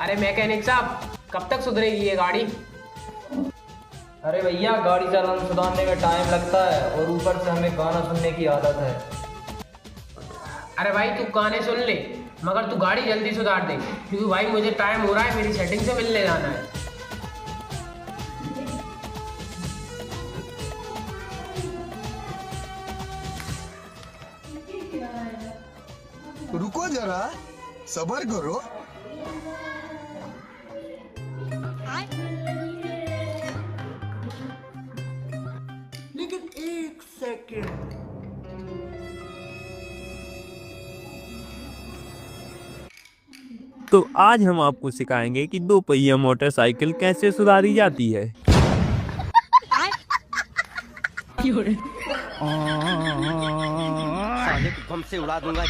अरे मैकेनिक साहब, कब तक सुधरेगी ये गाड़ी? अरे भैया, गाड़ी चलाना सुधारने में टाइम लगता है और ऊपर से हमें गाना सुनने की आदत है। अरे भाई तू गाने सुन ले, मगर तू गाड़ी जल्दी सुधार दे, क्योंकि भाई मुझे टाइम हो रहा है, मेरी सेटिंग से मिलने जाना है। रुको जरा, सब्र करो। लेकिन एक सेकंड। तो आज हम आपको सिखाएंगे कि दो पहिया मोटरसाइकिल कैसे सुधारी जाती है। साले को बम से उड़ा दूंगा।